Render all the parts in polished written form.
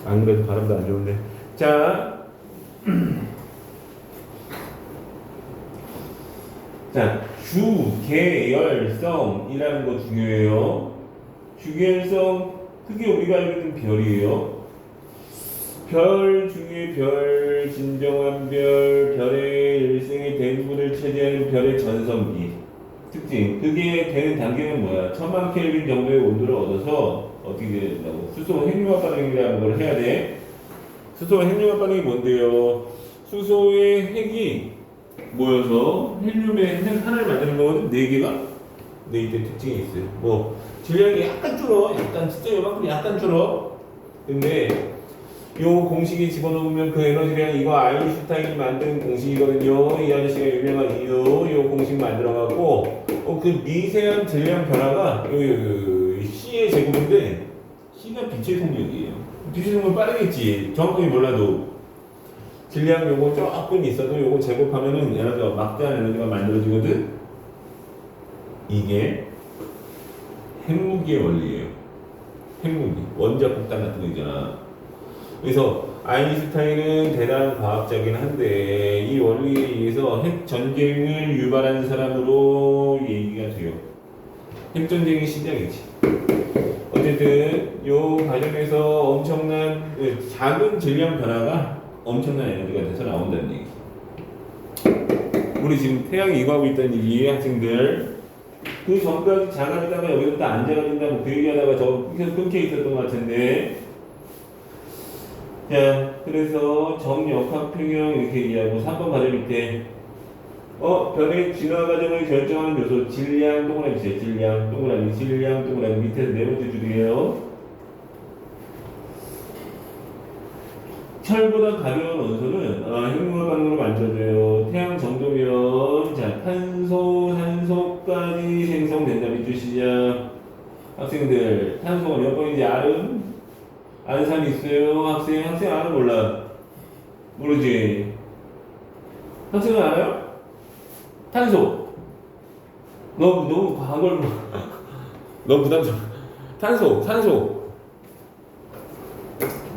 안 그래도 발음도 안 좋은데. 자, 자, 주계열성이라는 거 중요해요. 주계열성, 그게 우리가 알고 있는 별이에요. 별 중에 별, 진정한 별, 별의 일생의 대부분을 차지하는 별의 전성기 특징. 그게 되는 단계는 뭐야? 1000만 켈빈 정도의 온도를 얻어서 어떻게 된다고? 수소 핵융합 반응이라는 걸 해야 돼. 수소 핵융합 반응이 뭔데요? 수소의 핵이 모여서 헬륨의 핵 하나를 만드는 거거든. 4개가 4개 특징이 있어요. 뭐 질량이 약간 줄어, 약간 진짜 요만큼 약간 줄어. 근데 요 공식에 집어넣으면 그 에너지량 이거 아인슈타인이 만든 공식이거든요. 이 아저씨가 유명한 이유 요 공식 만들어갖고 그 미세한 질량 변화가 요 C의 제곱인데 C가 빛의 속력이에요. 빛의 속력 빠르겠지. 정확하게 몰라도 질량 요거 조금 있어도 요거 제곱하면은 에너지가 막대한 에너지가 만들어지거든. 이게 핵무기의 원리예요. 핵무기 원자 폭탄 같은 거 있잖아. 그래서 아인슈타인은 대단한 과학자긴 한데 이 원리에 의해서 핵 전쟁을 유발한 사람으로 얘기가 돼요. 핵 전쟁의 시작이지. 어쨌든 요 과정에서 엄청난 작은 질량 변화가 엄청난 에너지가 돼서 나온다는 얘기. 우리 지금 태양이 이거하고 있다는 얘기 학생들. 그 전까지 작아지다가 여기서부터 안 작아진다고 그 얘기하다가 저 계속 끊겨 있었던 것 같은데. 자, 그래서 정역학평형 이렇게 얘기하고 3번 과정 밑에 별의 진화 과정을 결정하는 요소 질량 동그라미 있어요. 질량 동그라미 질량 동그라미 밑에서 네 번째 줄이에요. 철보다 가벼운 원소는 핵융합 반응으로 만들어져요. 태양 정도면 자 탄소, 산소까지 생성된다. 밑줄 시작. 학생들 탄소가 몇 번인지 아는? 아는 사람 있어요? 학생 아는 몰라? 모르지? 학생은 알아요? 탄소. 너무 과한 걸 너무 부담스러워. 산소.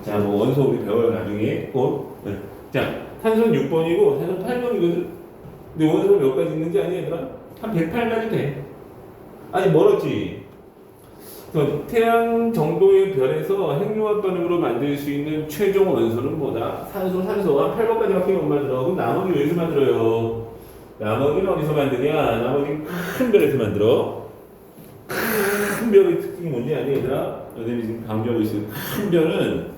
자, 뭐 원소 우리 배워요 나중에 곧. 네. 자, 탄소는 6번이고 산소는 8번이거든. 근데 원소는 몇 가지 있는지 아니 얘들아? 한 108가지 돼. 아니 멀었지. 태양 정도의 별에서 핵융합 반응으로 만들 수 있는 최종 원소는 뭐다? 산소가 8번까지밖에 못 만들어. 그럼 나머지 어디서 만들어요? 나머지는 어디서 만드냐? 나머지는 큰 별에서 만들어. 큰 별의 특징이 뭔지 아니 얘들아? 너희들이 지금 강조하고 있어요. 큰 별은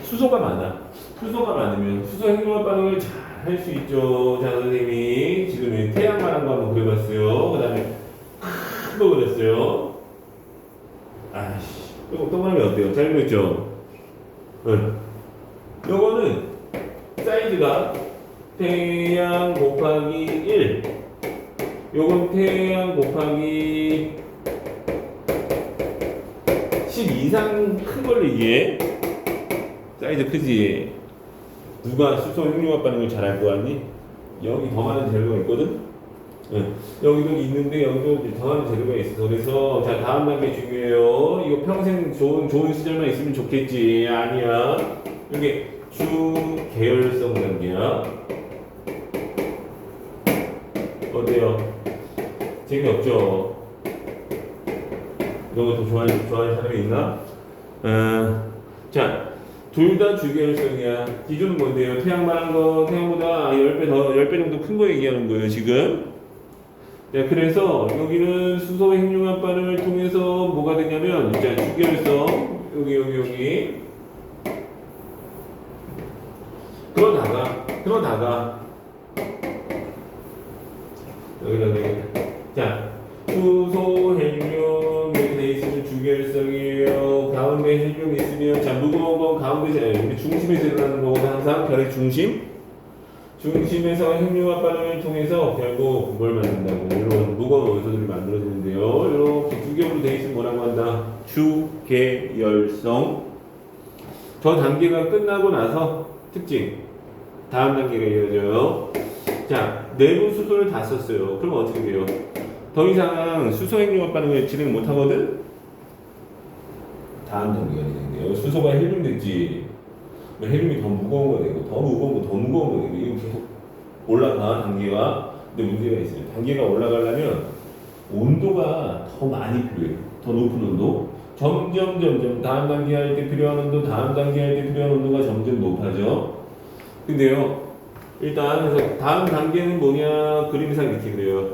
수소가 많아. 수소가 많으면 수소 핵융합 반응을 잘 할 수 있죠. 자, 선생님이 지금 태양만한 거 한번 그려봤어요. 그 다음에 큰 거 그렸어요. 아이씨, 동그라미 어때요? 잘 그렸죠? 응. 요거는 사이즈가 태양 곱하기 1. 요건 태양 곱하기 10 이상 큰 걸로 이게 사이즈 크지? 누가 수소 핵융합 반응을 잘 할 거 같니? 여기 더 많은 재료가 있거든? 네. 여기도 있는데 여기도 더 많은 재료가 있어. 그래서 자 다음 단계 중요해요. 이거 평생 좋은 시절만 있으면 좋겠지. 아니야. 여기 주계열성 단계야. 어때요? 재미없죠? 이런 거 더 좋아하는 사람이 있나? 자, 둘 다 주계열성이야. 기준은 뭔데요? 태양만한 거, 태양보다 10배 정도 큰 거 얘기하는 거예요, 지금. 네, 그래서 여기는 수소 핵융합 반응을 통해서 뭐가 되냐면, 자, 주계열성, 여기. 그러다가, 여기. 자, 수소 헬륨 이렇게 돼 있으면 주계열성이에요. 가운데 헬륨 있으면 자 무거운 건 가운데 중심에서 일어나는 거거든. 항상 별의 중심에서 핵융합 반응을 통해서 결국 뭘 만든다고 이런 무거운 원소들이 만들어지는데요. 이렇게 두 겹으로 돼 있으면 뭐라고 한다? 주계열성. 저 단계가 끝나고 나서 특징 다음 단계가 이어져요. 자, 내부 수소를 다 썼어요. 그럼 어떻게 돼요? 더 이상 수소 핵융합 반응을 진행 못 하거든? 다음 단계가 되는데요. 수소가 헬륨 됐지. 헬륨이 더 무거운 거 되고 더 무거운 거 더 무거운 거 되고 이거 계속 올라가 단계가. 근데 문제가 있어요. 단계가 올라가려면 온도가 더 많이 필요해요. 더 높은 온도. 점점 다음 단계 할 때 필요한 온도, 다음 단계 할 때 필요한 온도가 점점 높아져. 근데요. 일단 그래서 다음 단계는 뭐냐 그림상 이렇게 그래요.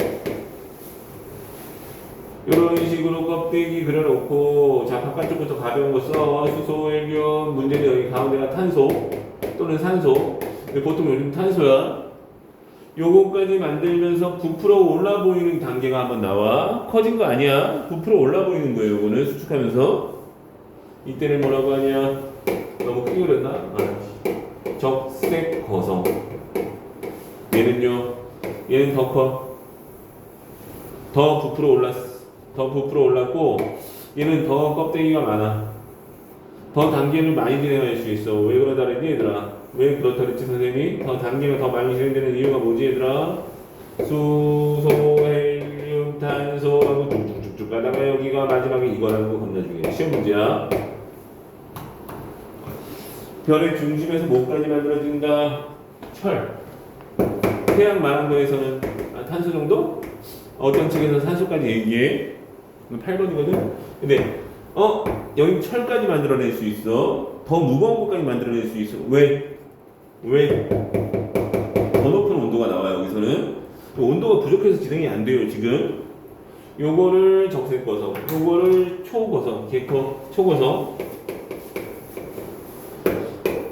이런 식으로 껍데기 그려놓고 자 바깥쪽부터 가벼운 거 써. 수소, 헬륨, 문제는 여기 가운데가 탄소 또는 산소. 근데 보통 요즘 탄소야. 요거까지 만들면서 부풀어 올라 보이는 단계가 한번 나와. 커진 거 아니야. 부풀어 올라 보이는 거예요. 요거는 수축하면서. 이때는 뭐라고 하냐. 너무 크게 그렸나? 적색 거성. 얘는요. 얘는 더 커. 더 부풀어 올랐어. 더 부풀어 올랐고 얘는 더 껍데기가 많아. 더 단계를 많이 진행할 수 있어. 왜 그러다 그랬니 얘들아? 왜 그렇다 그랬지 선생님이? 더 단계가 더 많이 진행되는 이유가 뭐지 얘들아? 수소, 헬륨, 탄소하고 쭉쭉쭉쭉 가다가 여기가 마지막에 이거라는 거 겁나 중요해. 시험 문제야. 별의 중심에서 뭐까지 만들어진다? 철. 태양 말한 거에서는 탄소 정도? 어떤 책에서 산소까지 얘기해. 8번이거든? 근데 여기 철까지 만들어낼 수 있어. 더 무거운 것까지 만들어낼 수 있어. 왜? 더 높은 온도가 나와 여기서는. 온도가 부족해서 진행이 안 돼요 지금. 요거를 적색거성, 요거를 초고성, 초고성.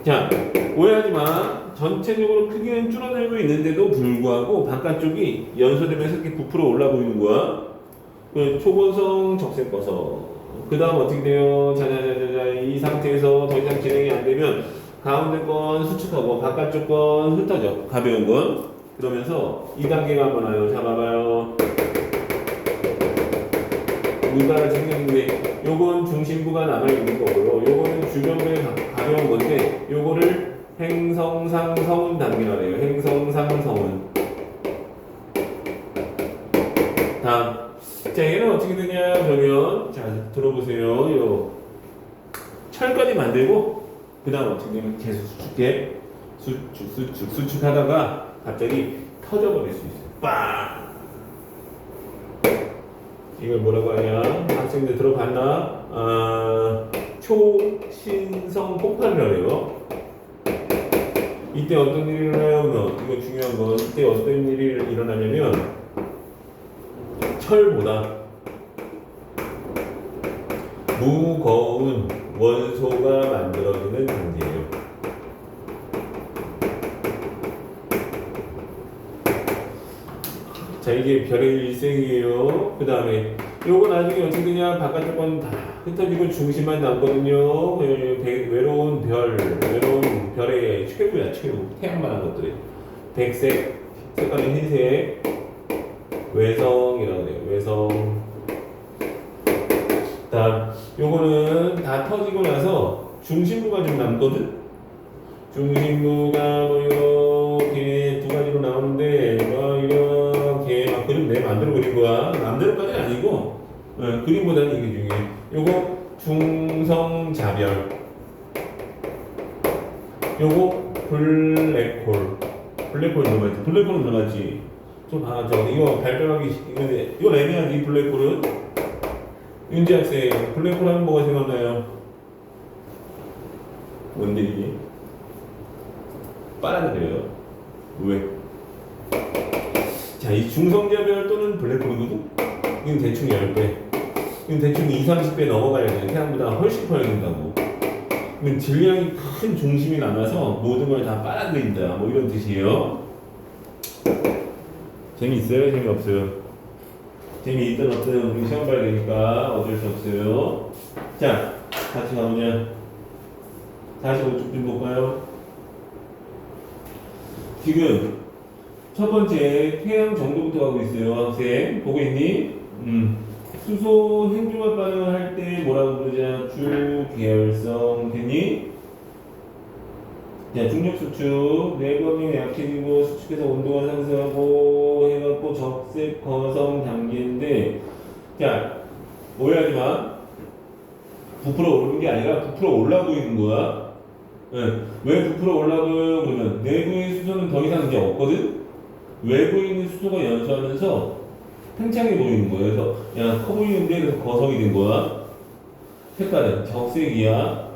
자, 오해하지 마. 전체적으로 크기는 줄어들고 있는데도 불구하고 바깥쪽이 연소되면서 이렇게 부풀어 올라 보이는 거야. 초고성, 적색거성. 그 다음 어떻게 돼요? 자자자자자. 이 상태에서 더 이상 진행이 안 되면 가운데 건 수축하고 바깥쪽 건 흩어져. 가벼운 건. 그러면서 2단계가 한번 와요. 잡아봐요. 누가 생겼는데 요건 중심부가 남아있는 거고요. 요거는 주변부에 가벼운 건데 요거를 행성상성운 단계라 해요. 행성상성운. 다음. 자, 얘는 어떻게 되냐 그러면 자 들어보세요. 요 철까지 만들고 그 다음 어떻게 되면 계속 수축해. 수축하다가 갑자기 터져버릴 수 있어요. 빵! 이걸 뭐라고 하냐? 학생들 들어봤나? 초신성 폭발이라고 해요. 이때 어떤 일이 일어나요? 이거 중요한 건 이때 어떤 일이 일어나냐면 철보다 무거운 원소가 만들어지는 단계예요. 자, 이게 별의 일생이에요. 그 다음에 요거 나중에 어떻게 되냐? 바깥쪽 건 다 흩어지고 중심만 남거든요. 외로운 별의 최고야, 최고. 태양만한 것들이. 백색, 색깔은 흰색, 외성이라고 해요. 외성. 다음, 요거는 다 터지고 나서 중심부가 좀 남거든? 중심부가 뭐 이렇게 두 가지로 나오는데, 이렇게 막 그림 내 마음대로 그린 거야. 마음대로까지는 아니고, 그림보다는 이게 중요해. 요거 중성자별. 요거 블랙홀. 블랙홀 들어갔지. 블랙홀은 들어갔지. 좀 봐, 이거 발표하기, 이거 애매하지, 블랙홀은? 윤지 학생, 블랙홀 하면 뭐가 생각나요? 뭔데 이게? 빨아들여요. 왜? 자, 이 중성자별 또는 블랙홀이거든? 이건 대충 10배. 이건 대충 20, 30배 넘어가야 돼. 태양보다 훨씬 커야 된다고. 이건 질량이 큰 중심이 남아서 모든 걸 다 빨아들인다. 뭐 이런 뜻이에요. 재미있어요? 재미없어요? 재미있든 없든 우리 시험 봐야 되니까 어쩔 수 없어요. 자, 같이 가보냐. 45쪽 좀 볼까요? 지금 첫 번째 태양 정도부터 하고 있어요. 학생 보고 있니? 수소 행중합 반응을 할 때 뭐라고 부르자? 주계열성 됐니? 자, 중력 수축, 내부압력이 약해지고 수축해서 온도가 상승하고 해갖고 적색 거성 단계인데, 자, 오해하지 마. 부풀어 오르는 게 아니라 부풀어 올라 보이는 거야. 예. 왜 부풀어 올라 보여? 그러면 내부의 수소는 더 이상 이제 없거든? 외부에 있는 수소가 연소하면서 팽창해 보이는 거예요. 그래서 야, 커 보이는데 그래서 거성이 된 거야. 색깔은 적색이야.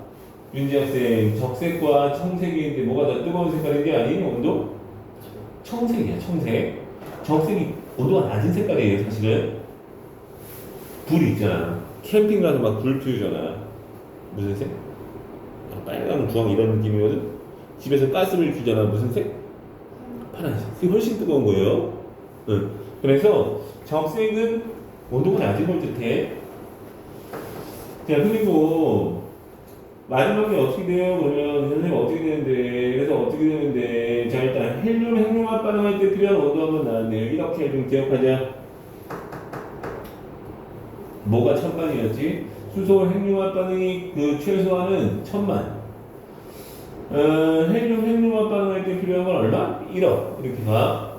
윤지 학생, 적색과 청색인데 뭐가 더 뜨거운 색깔인 게 아닌 온도? 청색이야, 청색. 적색이 온도가 낮은 색깔이에요, 사실은. 불 있잖아. 캠핑 가서 막 불 피우잖아. 무슨 색? 빨강, 주황 이런 느낌이거든? 집에서 가스를 피우잖아. 무슨 색? 파란색. 그게 훨씬 뜨거운 거예요. 응. 그래서 적색은 온도가 낮은 걸 뜻해. 자, 그리고 마지막에 어떻게 돼요? 그러면 선생님 어떻게 되는데? 그래서 어떻게 되는데? 자, 일단 헬륨 핵융합 반응할 때 필요한 온도 한번 나왔네요. 이렇게 좀 기억하자. 뭐가 1000만이었지? 수소 핵융합 반응이 그 최소한은 1000만. 헬륨 핵융합 반응할 때 필요한 건 얼마? 1억. 이렇게 가.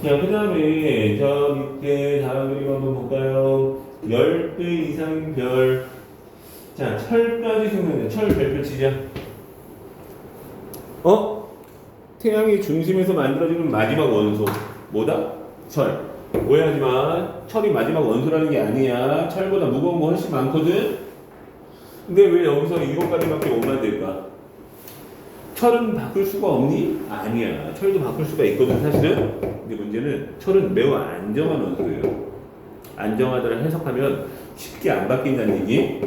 자, 그 다음에 저 밑에 다음 그림 한번 볼까요? 10배 이상 별. 자, 철까지 생성돼. 철 별표 치자. 태양의 중심에서 만들어지는 마지막 원소. 뭐다? 철. 오해하지 마. 철이 마지막 원소라는 게 아니야. 철보다 무거운 거 훨씬 많거든? 근데 왜 여기서 이것까지밖에 못 만들까? 철은 바꿀 수가 없니? 아니야. 철도 바꿀 수가 있거든, 사실은. 근데 문제는 철은 매우 안정한 원소예요. 안정하다를 해석하면 쉽게 안 바뀐다는 얘기.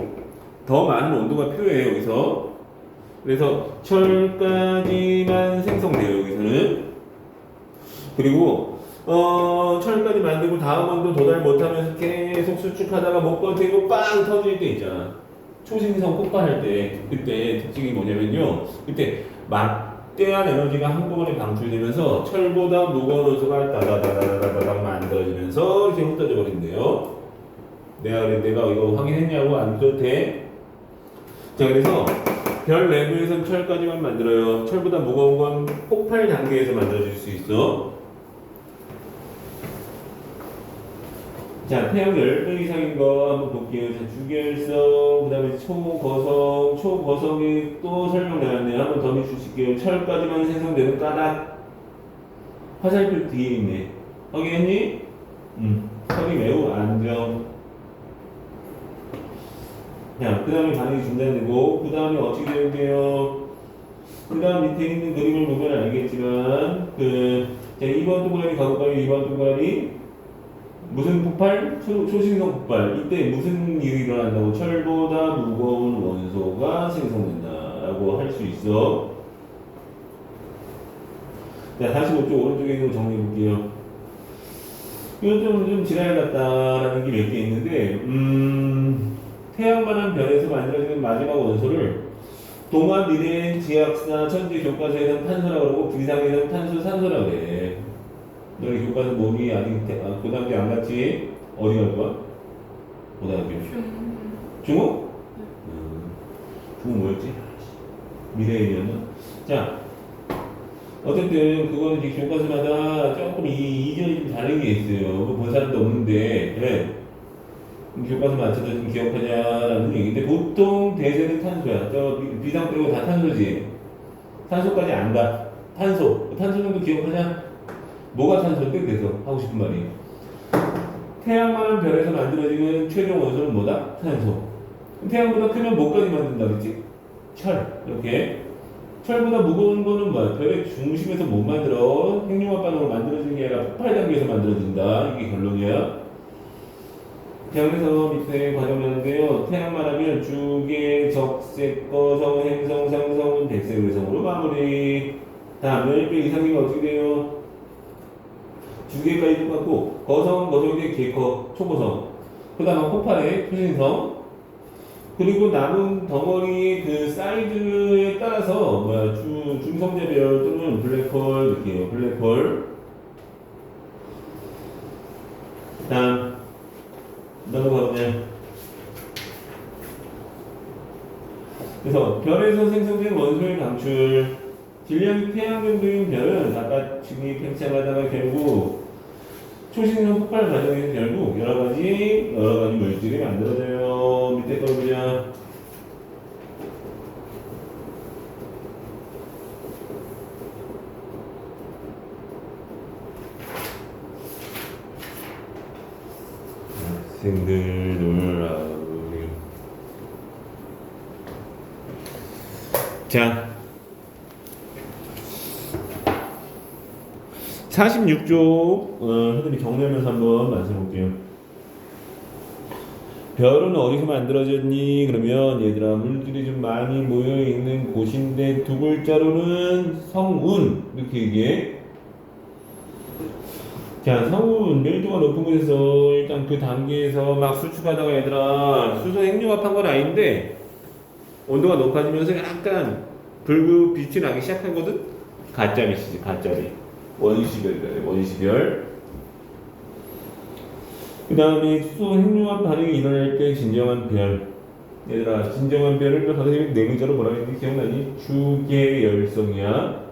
더 많은 온도가 필요해요, 여기서. 그래서 철까지만 생성돼요, 여기서는. 그리고 철까지 만들고 다음 온도 도달 못하면서 계속 수축하다가 못 버티고 빵 터질 때 있잖아. 초신성 폭발할 때 그때 특징이 뭐냐면요. 그때 막대한 에너지가 한꺼번에 방출되면서 철보다 무거운 원소가 다다다다다다닥 만들어지면서 이렇게 흩어져 버린대요. 내가 이거 확인했냐고 안 그렇대. 자, 그래서 별 내부에선 철까지만 만들어요. 철보다 무거운 건 폭발 단계에서 만들어질 수 있어. 자, 태양 10배 이상인 거 한번 볼게요. 자, 주결성, 그 다음에 초고성, 초고성이 또 설명 나왔네요. 한번 더 밑줄칠게요. 철까지만 생성되는 까닭. 화살표 뒤에 있네. 확인했니? 철이 매우 안정. 자, 그 다음에 반응이 중단되고, 그 다음에 어떻게 되는데요? 그 다음 밑에 있는 그림을 보면 알겠지만, 자, 2번 동그라미 가볼까요? 2번 동그라미. 무슨 폭발? 초신성 폭발. 이때 무슨 일이 일어난다고? 철보다 무거운 원소가 생성된다라고 할 수 있어. 자, 45쪽 오른쪽에 있는 거 정리해 볼게요. 이건 좀 지나야 같다라는 게 몇 개 있는데, 태양만한 별에서 만들어지는 마지막 원소를 동화, 미래엔, 지학사, 천지, 교과서에서는 탄소라고 그러고 비상에서는 탄소, 산소라고 그래. 너희 교과서 몸이 아직 고등학교 안 갔지? 어디 갈 거야? 고등학교. 중국? 중국 뭐였지? 미래인이었나? 자, 어쨌든 그거는 이제 교과서마다 조금 이전이 좀 다른 게 있어요. 뭐 본 사람도 없는데, 그래. 교과서 맞춰서 좀 기억하자라는 얘기인데 보통 대세는 탄소야. 저 비상 빼고 다 탄소지. 탄소까지 안 가. 탄소 정도 기억하자. 뭐가 탄소인데 그래서 하고 싶은 말이 태양만한 별에서 만들어지는 최종 원소는 뭐다? 탄소. 태양보다 크면 뭐까지 만든다 그랬지? 철. 이렇게 철보다 무거운 거는 뭐야? 별의 중심에서 못 만들어. 핵융합 반응으로 만들어지는 게 아니라 폭발 단계에서 만들어진다. 이게 결론이야. 자, 그래서 밑에 과정이었는데요. 태양만 하면 주계, 적색, 거성, 행성, 상성, 백색, 외성으로 마무리. 다음 10배 이상이면 어떻게 돼요? 주계까지 똑같고 거성이 개커, 초고성. 그 다음 폭발의 초신성. 그리고 남은 덩어리 그 사이즈에 따라서 중성자별 또는 블랙홀 이렇게요. 블랙홀. 다음 넘어가보자. 그래서 별에서 생성된 원소의 방출. 질량이 태양 정도인 별은 아까 지금 팽창하다가 결국 초신성 폭발 과정에서 결국 여러 가지 물질이 만들어져요. 밑에 거 보자. 학생들 놀라. 자, 46쪽 선생님이 정리하면서 한번 말씀해볼게요. 별은 어디서 만들어졌니? 그러면 얘들아 물들이 좀 많이 모여있는 곳인데 두 글자로는 성운 이렇게 얘기해. 자, 성운 밀도가 높은 곳에서 일단 그 단계에서 막 수축하다가 얘들아 수소 핵융합한 건 아닌데 온도가 높아지면서 약간 붉은 빛이 나기 시작하거든? 가짜빛이지, 가짜빛. 원시별이다, 원시별. 그 다음에 수소 핵융합 반응이 일어날 때 진정한 별. 얘들아, 진정한 별을 선생님이 네 글자로 뭐라고 했는지 기억나니? 주계열성이야.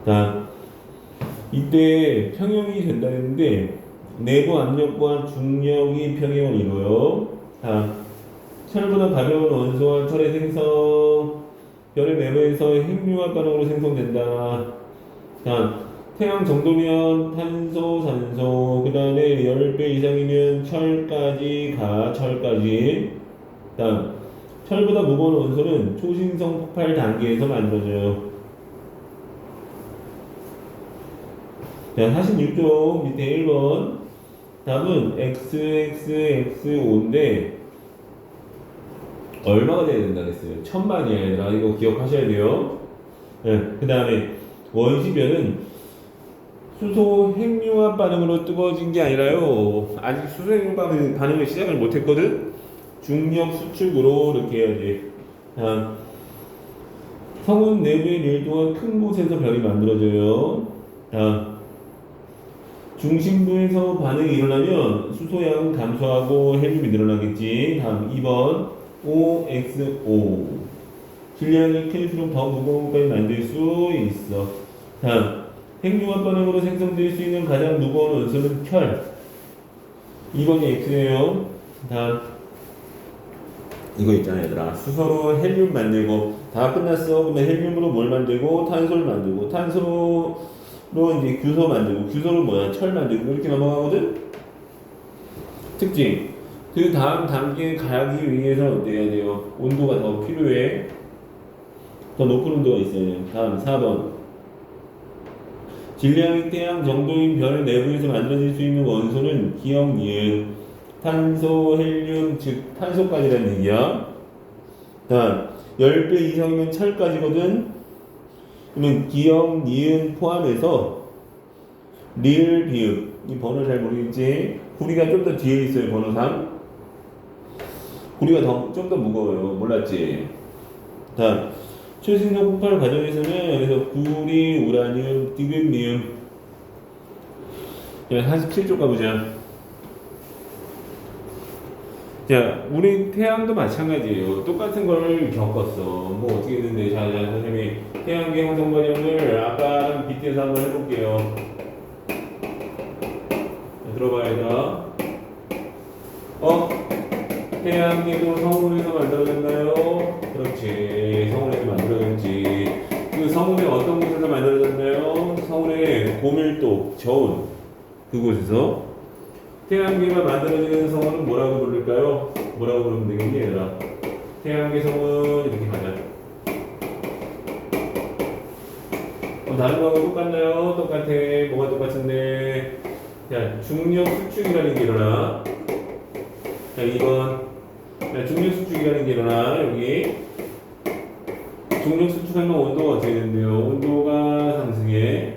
자, 이때 평형이 된다는데 내부 압력과 중력이 평형을 이루어요. 자, 철보다 가벼운 원소와 철의 생성, 별의 내부에서 핵융합 반응으로 생성된다. 자, 태양 정도면 탄소, 산소, 그 다음에 10배 이상이면 철까지 가, 철까지. 다음, 철보다 무거운 원소는 초신성 폭발 단계에서 만들어져요. 자, 46쪽 밑에 1번. 답은 XXX5인데, 얼마가 돼야 된다 그랬어요? 1000만이야, 얘들아. 이거 기억하셔야 돼요. 네, 그 다음에 원시별은 수소 핵융합 반응으로 뜨거워진 게 아니라요. 아직 수소 핵융합 반응을 시작을 못했거든? 중력 수축으로 이렇게 해야지. 자, 성운 내부의 밀도가 큰 곳에서 별이 만들어져요. 자, 중심부에서 반응이 일어나면 수소양은 감소하고 헬륨이 늘어나겠지. 다음 2번. OXO 질량이 클수록 더 무거운 것까지 만들 수 있어. 다음 핵융합 반응으로 생성될 수 있는 가장 무거운 원소는 철. 2번이 X예요. 다음 이거 있잖아 얘들아. 수소로 헬륨 만들고 다 끝났어. 그러면 헬륨으로 뭘 만들고 탄소를 만들고 탄소로 이제 규소 만들고 규소로 뭐야 철 만들고 이렇게 넘어가거든. 특징 그 다음 단계에 가기 위해서 어때야 돼요? 온도가 더 필요해. 더 높은 온도가 있어야 돼요. 다음 4번. 질량이 태양 정도인 별 내부에서 만들어질 수 있는 원소는 기억, 니은, 탄소, 헬륨, 즉 탄소까지라는 얘기야. 다음 10배 이상이면 철까지거든. 그러면 기억, 니은 포함해서 리을, 비읍 이 번호 잘 모르겠지? 구리가 좀 더 뒤에 있어요. 번호상. 구리가 좀 더 무거워요. 몰랐지? 다음 최신성 폭발 과정에서는 그래서 구리, 우라늄, 디귿, 니움. 47쪽 가보자. 자, 우리 태양도 마찬가지예요. 똑같은 걸 겪었어. 뭐 어떻게 했는데, 자, 선생님이 태양계 형성 과정을 아까랑 빗대서 한번 해볼게요. 자, 들어봐야 돼. 태양계도 성운에서 만들어졌나요? 그렇지. 성운에서 만들어졌지. 그 성운이 어떤 곳에서 만들어졌나요? 성운의 고밀도, 저온. 그곳에서. 태양계가 만들어지는 성운은 뭐라고 부를까요? 뭐라고 부르면 되겠니, 얘들아? 태양계 성운, 이렇게 가자. 다른 거하고 똑같나요? 똑같아. 뭐가 똑같은데? 자, 중력 수축이라는 게 일어나. 자, 2번. 중력 수축이라는 게 일어나. 여기 중력 수축하면 온도가 어떻게 된대요? 온도가 상승해.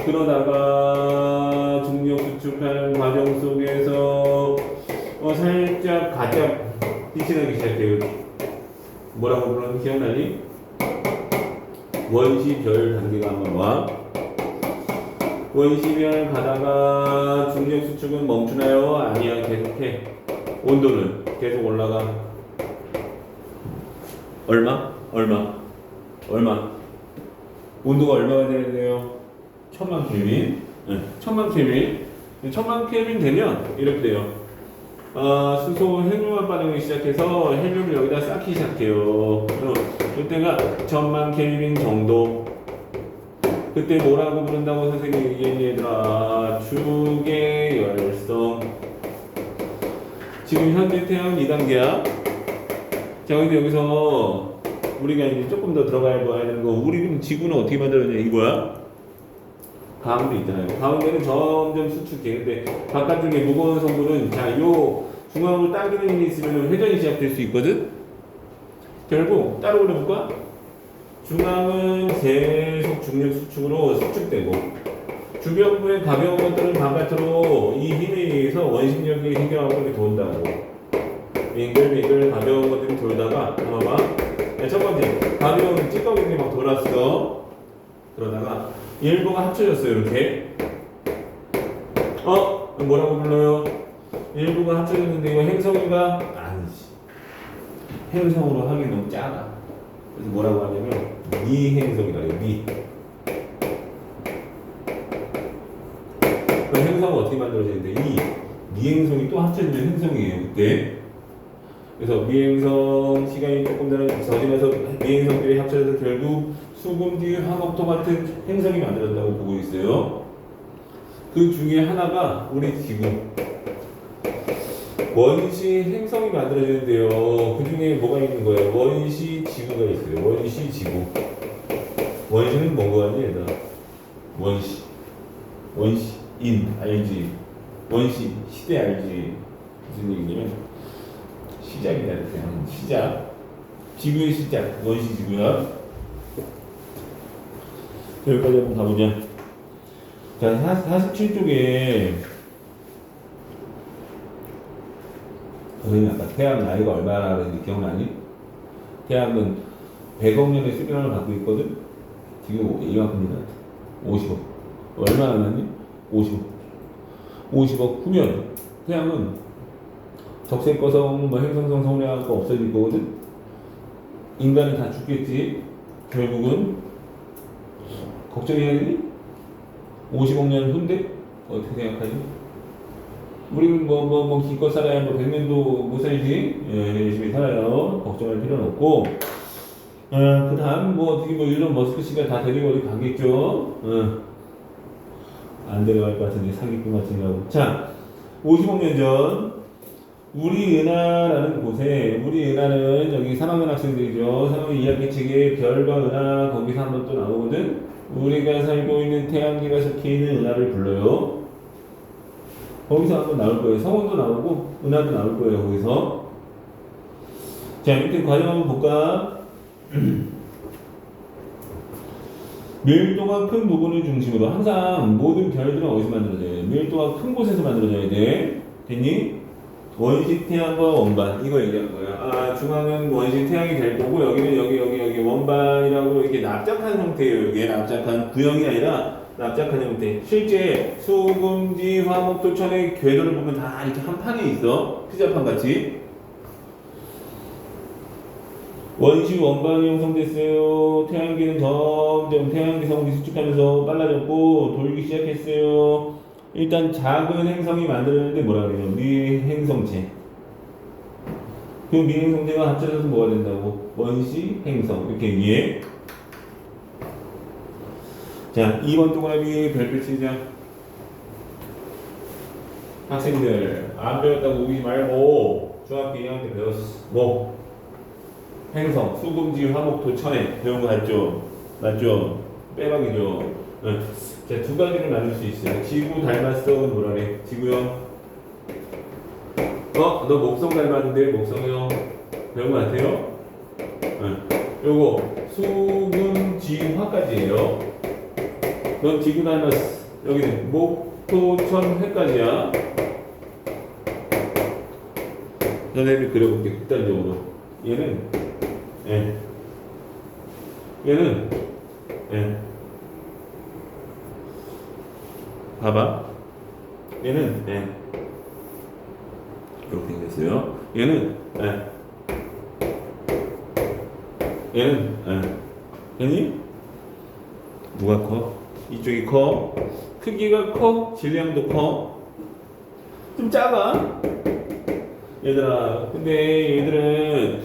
그러다가 중력 수축하는 과정 속에서 살짝 가짜 빛이 나기 시작해요. 뭐라고 부르는 기억나니? 원시별 단계가 한번 와. 원시별 가다가 중력 수축은 멈추나요? 아니야, 계속해. 온도는 계속 올라가. 얼마? 온도가 얼마가 돼야 돼요? 1000만 켈빈. 네, 1000만 켈빈. 1000만 켈빈 되면 이렇게 돼요. 수소 헬륨화 반응을 시작해서 헬륨을 여기다 쌓기 시작해요. 그때가 1000만 켈빈 정도. 그때 뭐라고 부른다고 선생님이 얘기했니 얘들아? 주계 열성. 지금 현재 태양 2단계야. 자, 근데 여기서 우리가 이제 조금 더 들어가야 되는 거, 우리 지구는 어떻게 만들어졌냐 이거야? 가운데 있잖아요. 가운데는 점점 수축해. 근데 바깥쪽에 무거운 성분은, 자, 요 중앙으로 당기는 힘이 있으면 회전이 시작될 수 있거든? 결국 따로 그려볼까? 중앙은 계속 중력 수축으로 수축되고, 주변부의 가벼운 것들은 바깥으로 이 힘에 의해서 원심력이 해결하고 돈다고. 빙글빙글 가벼운 것들이 돌다가, 봐봐. 첫 번째, 가벼운 찌꺼기들이 막 돌았어. 그러다가 일부가 합쳐졌어요, 이렇게. 뭐라고 불러요? 일부가 합쳐졌는데 이거 행성인가? 아니지. 행성으로 하기 너무 작아. 그래서 뭐라고 하냐면 미행성이라 해요. 그 행성은 어떻게 만들어지는데 이 미행성이 또 합쳐지면 행성이에요, 그때. 그래서 미행성 시간이 조금 더 지나서 미행성들이 합쳐져서 결국 수금지 화목토 같은 행성이 만들어진다고 보고 있어요. 그 중에 하나가 우리 지구 원시 행성이 만들어지는데요. 그 중에 뭐가 있는 거예요? 원시 지구가 있어요. 원시 지구. 원시는 뭐고 하니 얘들아? 원시인 알지? 원시 시대 알지? 무슨 얘기냐면 시작이다 이렇게. 시작. 지구의 시작. 원시 지구야. 여기까지 한번 가보자. 자, 47쪽에 선생님 아까 태양 나이가 얼마나 그랬는지 기억나니? 태양은 100억 년의 수명을 갖고 있거든? 지금 이만큼이나 50억. 얼마나 남았니? 50억. 50억 후면 태양은 적색거성, 행성성 성량하고 없어질 거거든? 인간은 다 죽겠지? 결국은 걱정해야 되니? 50억 년 후인데? 어떻게 생각하지? 우리는 기껏 살아야 100년도 못 살지? 예, 열심히 살아요. 걱정할 필요는 없고. 그 다음, 일론 머스크 씨가 다 데리고 어디 가겠죠? 안 데려갈 것 같은데, 사기꾼 같은 거. 자, 50억 년 전, 우리 은하라는 곳에, 우리 은하는 여기 3학년 학생들이죠. 3학년 2학기 책에 별과 은하, 거기서 한번 또 나오거든? 우리가 살고 있는 태양계가 속해 있는 은하를 불러요. 거기서 한번 나올 거예요. 성운도 나오고 은하도 나올 거예요. 거기서. 자, 밑에 과정 한번 볼까? 밀도가 큰 부분을 중심으로 항상 모든 별들은 어디서 만들어져요? 밀도가 큰 곳에서 만들어져야 돼. 됐니? 원시 태양과 원반 이거 얘기하는 거야. 중앙은 원시 태양이 될 거고 여기는 여기 원반이라고 이렇게 납작한 형태예요. 이게 납작한 구형이 아니라 납작한 형태. 실제 수금지 화목토천의 궤도를 보면 다 이렇게 한 판에 있어. 피자판 같이. 원시 원반이 형성됐어요. 태양계는 점점 태양계 성분이 수축하면서 빨라졌고 돌기 시작했어요. 일단 작은 행성이 만들어졌는데 뭐라 그래요? 미행성체. 그 미행성체가 합쳐져서 뭐가 된다고? 원시 행성. 이렇게 이해. 자, 2번 동그라미 별표 치자. 학생들 안 배웠다고 우기 말고 중학교 2학년 때 배웠어. 행성, 수금지, 화목토, 천해 배운 거 맞죠? 빼박이죠. 자, 두 가지를 나눌 수 있어요. 지구 닮았어는 뭐라 그래? 지구형. 너 목성 닮았는데 목성형 배운 거 같아요? 요거 수금지화까지예요. 넌 지구 닮았어. 여기는 목토천해까지야. 선생님이 그려볼게. 극단적으로. 얘는 봐봐. 얘는 이렇게 생겼어요. 얘는 얘는 누가 커? 이쪽이 커. 크기가 커. 질량도 커. 좀 작아. 얘들아, 근데 얘들은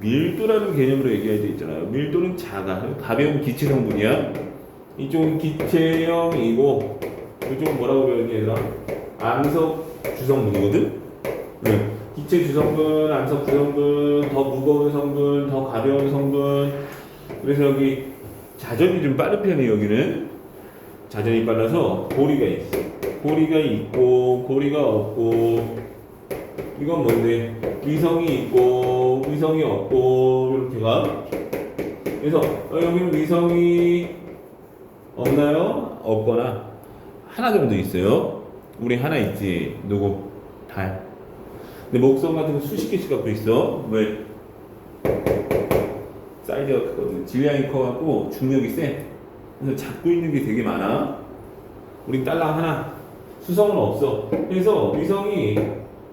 밀도라는 개념으로 얘기할 때 있잖아요. 밀도는 작아. 가벼운 기체 성분이야. 이쪽은 기체형이고, 이쪽은 뭐라고 배웠니, 얘들아? 암석 주성분이거든? 네. 기체 주성분, 암석 주성분, 더 무거운 성분, 더 가벼운 성분. 그래서 여기 자전이 좀 빠른 편이에요, 여기는. 자전이 빨라서 고리가 있어. 고리가 있고, 고리가 없고, 이건 뭔데? 위성이 있고, 위성이 없고, 이렇게 가. 그래서, 여기는 위성이 없나요? 없거나, 하나 정도 있어요. 우리 하나 있지. 누구? 달. 근데 목성 같은 거 수십 개씩 갖고 있어. 왜? 사이즈가 크거든. 질량이 커갖고 중력이 세. 그래서 잡고 있는 게 되게 많아. 우린 딸랑 하나. 수성은 없어. 그래서 위성이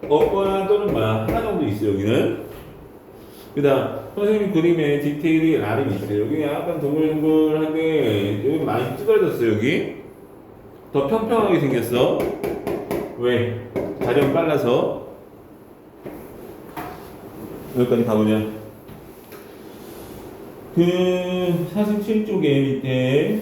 없거나 또는 뭐야 하나 정도 있어 여기는. 그다음 선생님 그림에 디테일이 나름 있어요. 여기 약간 동글동글한데 여기 많이 찌그러졌어 여기. 더 평평하게 생겼어. 왜? 자전 빨라서. 여기까지 가보냐. 그 47쪽에 밑에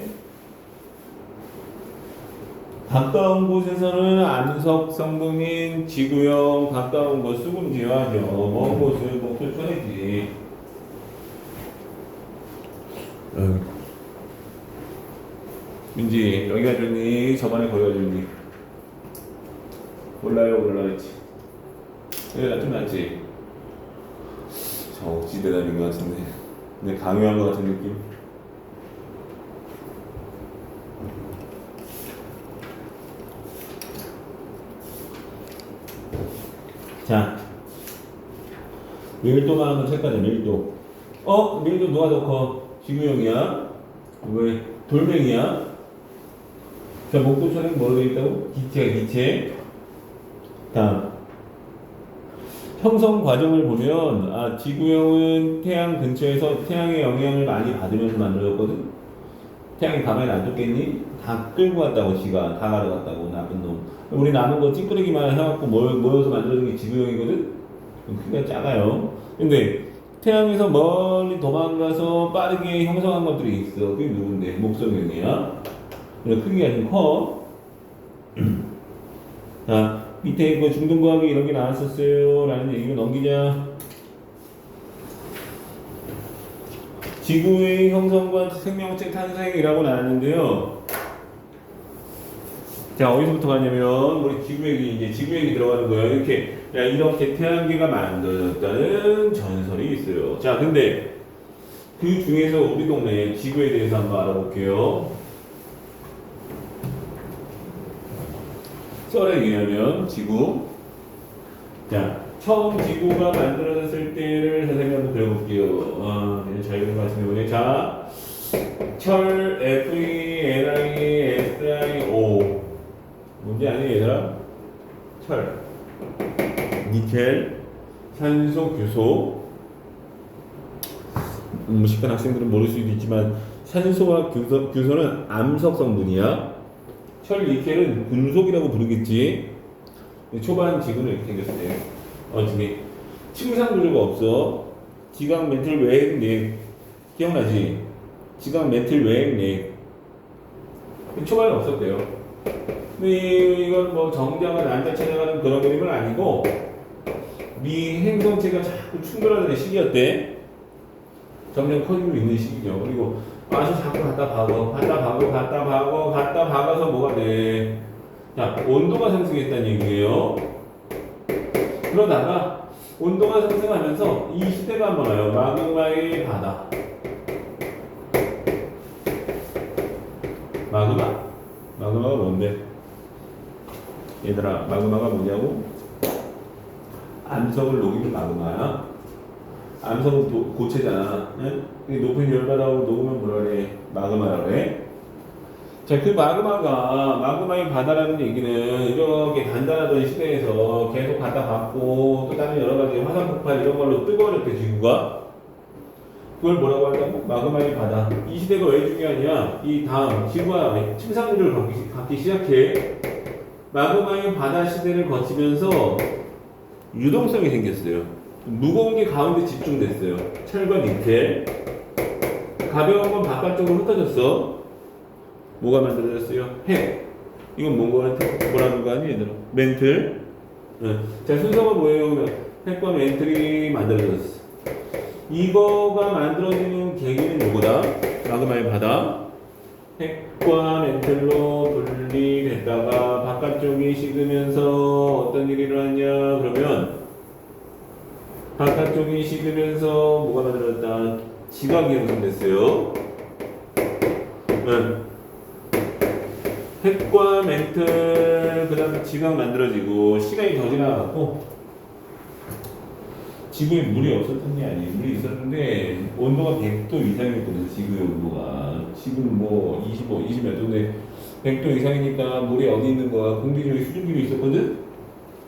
가까운 곳에서는 암석 성분인 지구형, 가까운 곳 수금지화죠. 먼 곳은 목표 천이지. 민지 여기 가줬니? 저번에 거기 가줬니? 몰라요, 몰라야지. 여기가 좀 낫지. 저 억지 대답인 것 같은데. 근데 강요한 것 같은 느낌. 자, 밀도가 한번 체크하자. 밀도. 밀도 누가 더 커? 지구형이야? 왜? 돌멩이야? 자, 목도처럼 뭐로 되어 있다고? 기체. 다음. 형성 과정을 보면 지구형은 태양 근처에서 태양의 영향을 많이 받으면서 만들어졌거든. 태양이 가만히 놔뒀겠니? 다 끌고 갔다고. 지가 다 가져갔다고. 나쁜 놈. 우리 남은 거 찌끄러기만 해갖고 모여서 만들어진 게 지구형이거든. 크기가 작아요. 근데 태양에서 멀리 도망가서 빠르게 형성한 것들이 있어. 그게 누군데? 목성형이야. 그래서 크기가 좀 커. 자, 밑에 이거 중등과학에 이런 게 나왔었어요 라는 얘기를 넘기자. 지구의 형성과 생명체 탄생이라고 나왔는데요. 자, 어디서부터 가냐면 우리 지구 얘기 들어가는 거예요. 이렇게 태양계가 만들어졌다는 전설이 있어요. 자, 근데 그 중에서 우리 동네 지구에 대해서 한번 알아볼게요. 썰에 의하면 지구. 자, 처음 지구가 만들어졌을 때를 선생님 한번 배워볼게요. 자유로운 말씀해보네. 자, 철 FeNiSiO 뭔지 아니 얘들아? 철, 니켈, 산소, 규소. 무식한 학생들은 모를 수도 있지만 산소와 규소는 암석 성분이야. 철, 니켈은 금속이라고 부르겠지. 초반 지구는 이렇게 생겼어요. 저기 침상 구조가 없어. 지각 멘틀 외핵 넥 기억나지? 지각 멘틀 외핵 넥 초반에 없었대요. 근데 이건 뭐 정자가 난자 찾아가는 그런 그림은 아니고 미 행성체가 자꾸 충돌하는 시기였대. 점점 커지고 있는 시기죠. 그리고 와서 자꾸 갖다 박아서 뭐가 돼? 자, 온도가 상승했다는 얘기예요. 그러다가 온도가 상승하면서 이 시대가 한번 와요. 마그마의 바다. 마그마가 뭔데? 얘들아, 마그마가 뭐냐고? 암석을 녹이면 마그마야. 암석은 고체잖아. 응? 높은 열바닥으로 녹으면 뭐라 그래? 마그마라 그래. 자, 그 마그마의 바다라는 얘기는 이렇게 단단하던 시대에서 계속 갖다 받고 또 다른 여러 가지 화산 폭발 이런 걸로 뜨거워졌대, 지구가. 그걸 뭐라고 한다고? 마그마의 바다. 이 시대가 왜 중요하냐? 이 다음, 지구가 침상구조를 갖기 시작해. 마그마의 바다 시대를 거치면서 유동성이 생겼어요. 무거운 게 가운데 집중됐어요. 철과 니켈. 가벼운 건 바깥쪽으로 흩어졌어. 뭐가 만들어졌어요? 핵. 이건 뭐라는 거 아니에요, 얘들아? 멘틀. 네. 자, 순서가 뭐예요? 핵과 멘틀이 만들어졌어. 이거가 만들어지는 계기는 누구다? 마그마의 바다. 핵과 멘틀로 분리됐다가 바깥쪽이 식으면서 어떤 일이 일어났냐? 그러면 바깥쪽이 식으면서 뭐가 만들어졌다? 지각이 형성됐어요. 네. 핵과 멘틀, 그 다음에 지각 만들어지고 시간이 더 지나갔고 지구에 물이 없었던 게 아니에요. 물이 있었는데 온도가 100도 이상이었거든요. 지구의 온도가. 지금 뭐 25, 20몇 도인데 100도 이상이니까 물이 어디 있는 거야? 공기 중에 수증기로 있었거든?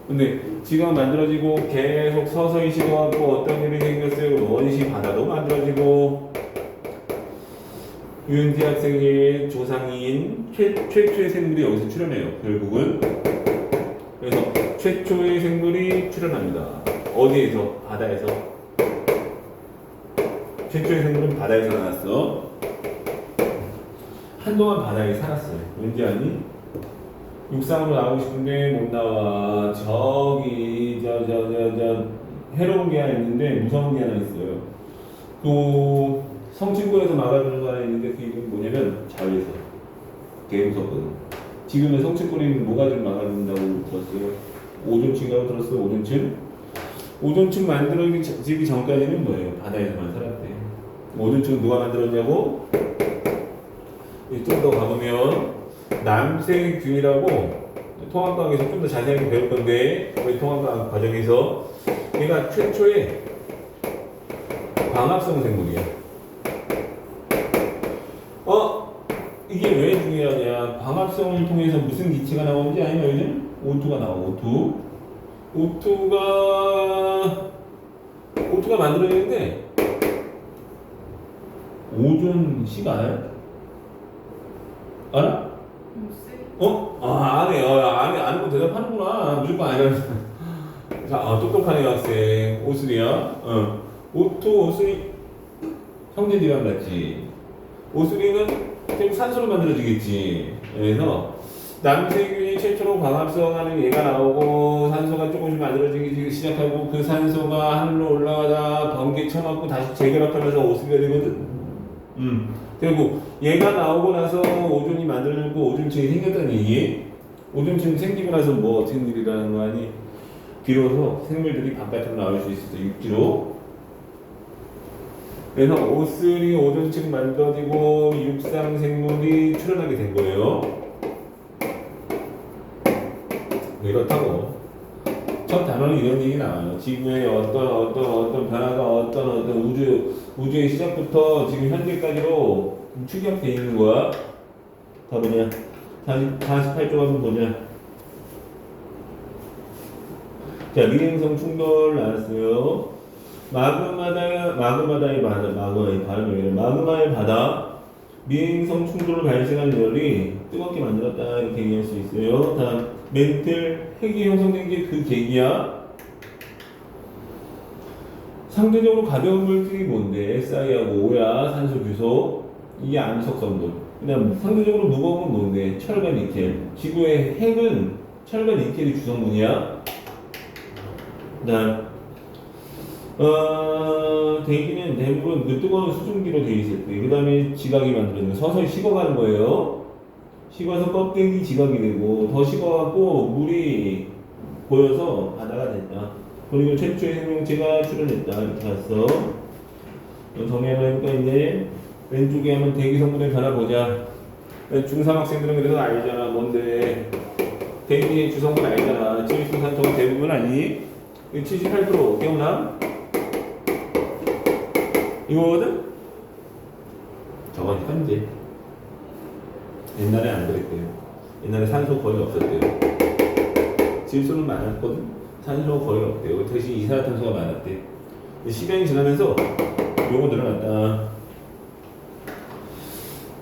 근데 지구가 만들어지고 계속 서서히 식어갖고 어떤 일이 생겼어요? 원시 바다도 만들어지고 유은지 학생의 조상인 최초의 생물이 여기서 출현해요. 결국은. 그래서 최초의 생물이 출현합니다. 어디에서? 바다에서. 최초의 생물은 바다에서 나왔어. 한동안 바다에 살았어요. 왠지 아니? 육상으로 나오고 싶은데 못 나와. 저기 해로운 게 하나 있는데 무서운 게 하나 있어요. 또 성층권에서 막아주는 거 하나 있는데 그 이름이 뭐냐면 자위에서. 되게 무섭거든. 지금은 성층권이 뭐가 좀 막아준다고 들었어요? 오존층이라고 들었어요? 오존층? 오존층 만들어지기 전까지는 뭐예요? 바다에서만 살았대. 오존층은 누가 만들었냐고? 좀 더 가보면 남세균이라고 통합과학에서 좀 더 자세하게 배울 건데 우리 통합과학 과정에서 얘가 최초의 광합성 생물이야. 이게 왜 중요하냐? 광합성을 통해서 무슨 기체가 나오는지 아니면 요즘 O2가 나와. O2가 만들어지는데 오존식 알아요? 알아? 아는 거 대답하는구나. 무조건 알아. 자, 똑똑하네 학생. 오수리야. O2, 오수리 형제들이랑 같이. 오수리는 결국 산소로 만들어지겠지. 그래서 남세균이 최초로 광합성하는 얘가 나오고 산소가 조금씩 만들어지기 시작하고 그 산소가 하늘로 올라가다 번개 쳐맞고 다시 재결합하면서 오수리가 되거든. 그리고 얘가 나오고 나서 오존이 만들어지고 오존층이 생겼다는 얘기. 오존층이 생기고 나서 뭐 어떻게 일이라는 거 아니? 비로소 생물들이 바깥으로 나올 수 있어. 육지로. 그래서 오쓰리 오존층 만들어지고 육상 생물이 출현하게 된 거예요. 이렇다고. 첫 단어는 이런 얘기 나와요. 지구의 어떤 변화가 어떤 우주의 시작부터 지금 현재까지로 축약되어 있는 거야. 다 뭐냐? 48쪽 한번 보자. 자, 미행성 충돌 나왔어요. 마그마의 바다, 미행성 충돌을 발생한 열이 뜨겁게 만들었다 이렇게 얘기할 수 있어요. 다음 멘틀 핵이 형성된 게 그 계기야. 상대적으로 가벼운 물질이 뭔데? Si하고 O야, 산소 규소. 이게 암석성분. 그다음 상대적으로 무거운 건 뭔데? 철과 니켈. 지구의 핵은 철과 니켈이 주성분이야. 그다음 대기는 대부분 그 뜨거운 수증기로 되어 있을 때, 그 다음에 지각이 만들어지는 서서히 식어가는 거예요. 식어서 껍데기 지각이 되고 더 식어갖고 물이 고여서 바다가 됐다. 그리고 최초의 생명체가 출현했다. 이렇게 갔어. 정리하니까 이제 왼쪽에 한번 대기 성분의 변화 보자. 중3 학생들은 그래도 알잖아. 뭔데? 대기의 주성분 알잖아. 질소산소가 대부분 아니? 78% 기억나? 이거거든? 저건 현재. 옛날에 안 그랬대요. 옛날에 산소 거의 없었대요. 질소는 많았거든? 산소가 거의 없대요. 대신 이산화탄소가 많았대. 시간이 지나면서 요거 늘어났다.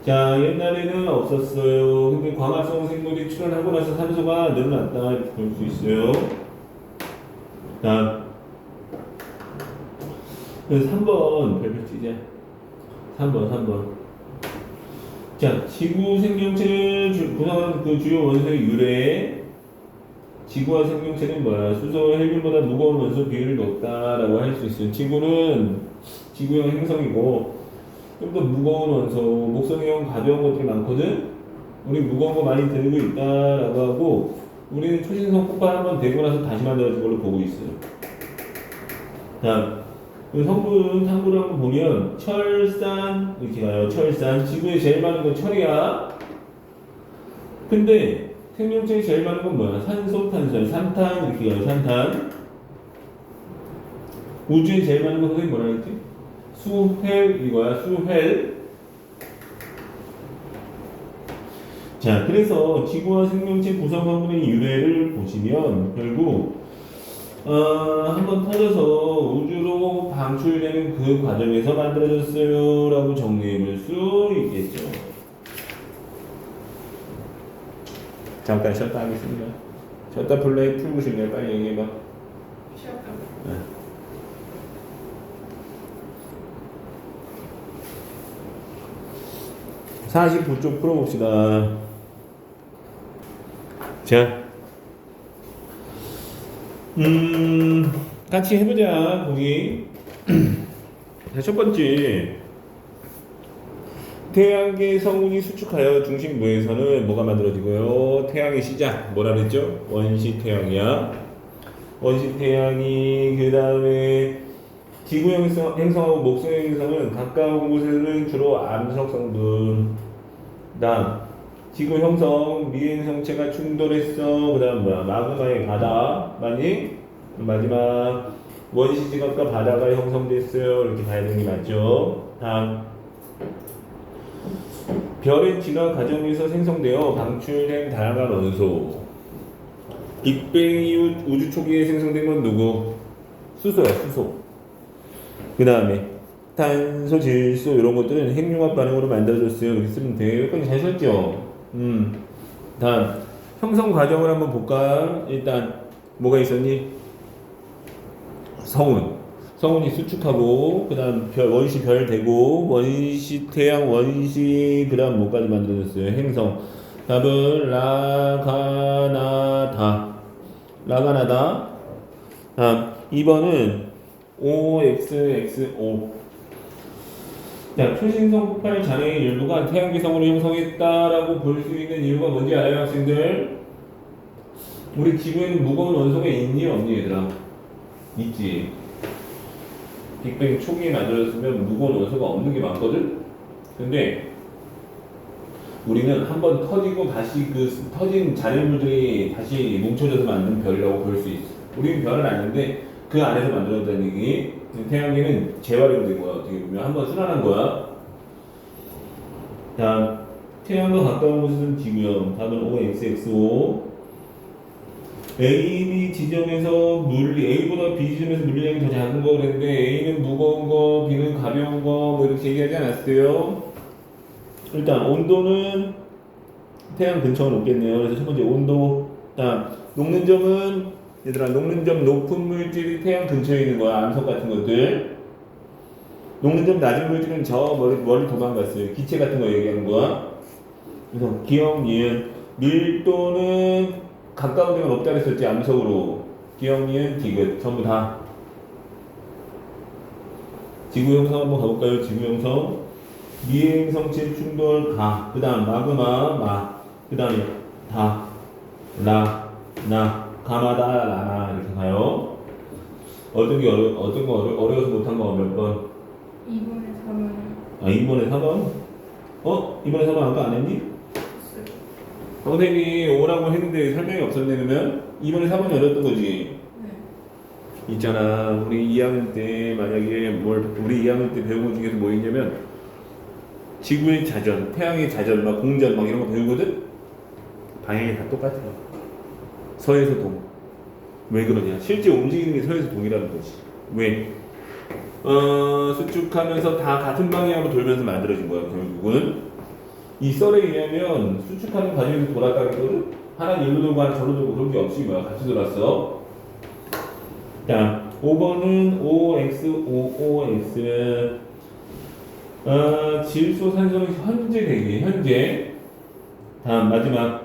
자, 옛날에는 없었어요. 근데 광합성 생물이 출현하고 나서 산소가 늘어났다. 이렇게 볼 수 있어요. 다음. 그래서 3번 별표 치자. 3번. 자, 지구 생명체를 구성하는 그 주요 원소의 유래. 지구와 생명체는 뭐야? 수소, 헬륨보다 무거운 원소 비율이 높다라고 할 수 있어요. 지구는 지구형 행성이고 좀 더 무거운 원소, 목성형 가벼운 것들이 많거든. 우리 무거운 거 많이 들고 있다라고 하고 우리는 초신성 폭발 한번 되고 나서 다시 만들어진 걸로 보고 있어요. 자, 그 성분 탐구를 한번 보면 철산 이렇게 가요. 철산. 지구에 제일 많은 건 철이야. 근데 생명체에 제일 많은 건 뭐야? 산소, 탄소, 산탄 이렇게 가요. 산탄. 우주에 제일 많은 건 선생님 뭐라 했지? 수헬 이거야. 수헬. 자, 그래서 지구와 생명체 구성 성분의 유래를 보시면 결국 한번 터져서 우주로 방출되는 그 과정에서 만들어졌어요 라고 정리해 볼 수 있겠죠. 잠깐 쉬었다 하겠습니다. 쉬었다 플레이 풀고 싶네요. 빨리 얘기해봐. 쉬었다. 네. 49쪽 풀어봅시다. 자, 같이 해보자, 거기. 자, 첫 번째. 태양계 성운이 수축하여 중심부에서는 뭐가 만들어지고요? 태양의 시작, 뭐라 그랬죠? 원시 태양이야. 원시 태양이, 그 다음에 지구 행성하고 목성 행성은 가까운 곳에는 주로 암석 성분. 다음, 지구 형성, 미행성체가 충돌했어. 그 다음 뭐야? 마그마의 바다. 맞니? 마지막, 원시 지각과 바다가 형성됐어요. 이렇게 봐야 되는 게 맞죠? 다음, 별의 진화 과정에서 생성되어 방출된 다양한 원소. 빅뱅 이후 우주 초기에 생성된 건 누구? 수소야, 수소. 그 다음에 탄소, 질소 이런 것들은 핵융합 반응으로 만들어졌어요. 이렇게 쓰면 돼요. 여기까지 잘 썼죠? 다음, 형성 과정을 한번 볼까? 일단 뭐가 있었니? 성운이 수축하고, 그 다음 원시 별 되고, 원시 태양, 원시, 그 다음 뭐까지 만들어졌어요? 행성. 답은 라가나다. 다음 2번은 OXXO. 자, 초신성 폭발 잔해의 일부가 태양계 성으로 형성했다라고 볼 수 있는 이유가 뭔지 알아요, 학생들? 우리 지구에는 무거운 원소가 있니, 없니, 얘들아? 있지. 빅뱅 초기에 만들어졌으면 무거운 원소가 없는 게 많거든? 근데 우리는 한번 터지고 다시 그 터진 잔해물들이 다시 뭉쳐져서 만든 별이라고 볼 수 있어. 우리는 별은 아닌데 그 안에서 만들어졌다는 얘기. 태양계는 재활용된 거야. 어떻게 보면 한번 순환한 거야. 다음, 태양과 가까운 곳은 지구형. 답은 OXXO. A, B 지점에서 A보다 B 지점에서 물리량이 더 작은 거 그랬는데 A는 무거운 거, B는 가벼운 거 뭐 이렇게 얘기하지 않았어요? 일단 온도는 태양 근처가 높겠네요. 그래서 첫 번째 온도. 다음, 녹는 점은 얘들아, 녹는 점 높은 물질이 태양 근처에 있는 거야. 암석 같은 것들. 녹는 점 낮은 물질은 저 멀리 도망갔어요. 기체 같은 거 얘기하는 거야. 그래서 기억, 니은, 밀도는 가까운 데가 높다 그랬었지. 암석으로. 기억, 니은, 디귿 전부 다. 지구 형성 한번 가볼까요? 지구 형성. 미행성체 충돌 가. 그 다음 마그마 마. 그 다음에 다. 라. 나. 가마다 라나 이렇게 가요. 어떤 거 어려워서 못한 거 몇 번? 2번에 3번. 아 2번에 4번? 2번에 4번 아까 안 했니? 선생님이 오라고 했는데 설명이 없었네. 그러면 2번에 4번이 어려웠던 거지. 네. 있잖아, 우리 2학년 때 만약에 우리 2학년 때 배운 것 중에서 뭐 있냐면 지구의 자전, 태양의 자전, 막 공전 막 이런 거 배우거든? 방향이 다 똑같아요. 서에서 동. 왜 그러냐? 실제 움직이는 게 서에서 동이라는 거지. 왜? 수축하면서 다 같은 방향으로 돌면서 만들어진 거야, 결국은. 이 썰에 의하면 수축하는 과정에서 돌았다는 거는 하나는 일로 돌고 하나 저로 돌고 그런 게 없이 뭐야, 같이 돌았어. 자, 5번은 OX는 질소, 산소는 현재 대기, 현재. 다음, 마지막.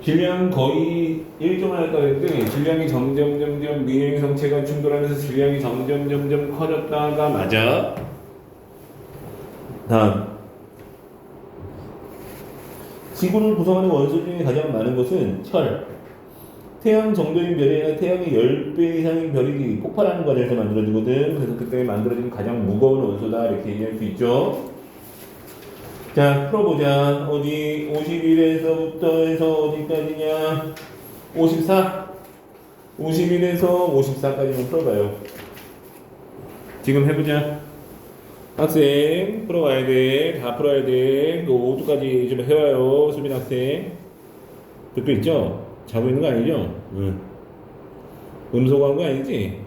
질량 거의 일정하였다 그랬는데, 질량이 점점 미행 성체가 충돌하면서 질량이 점점 커졌다가 맞아. 다음. 지구를 구성하는 원소 중에 가장 많은 것은 철. 태양 정도인 별이 태양의 10배 이상인 별이 폭발하는 과정에서 만들어지거든. 그래서 그때 만들어진 가장 무거운 원소다. 이렇게 얘기할 수 있죠. 자, 풀어보자. 어디 51에서부터 해서 어디까지냐? 54. 51에서 54까지만 풀어봐요. 지금 해보자. 학생 풀어와야 돼. 다 풀어야 돼. 너 5두까지 좀 해와요. 수빈 학생. 듣고 있죠? 자고 있는 거 아니죠? 응. 음소거한 거 아니지?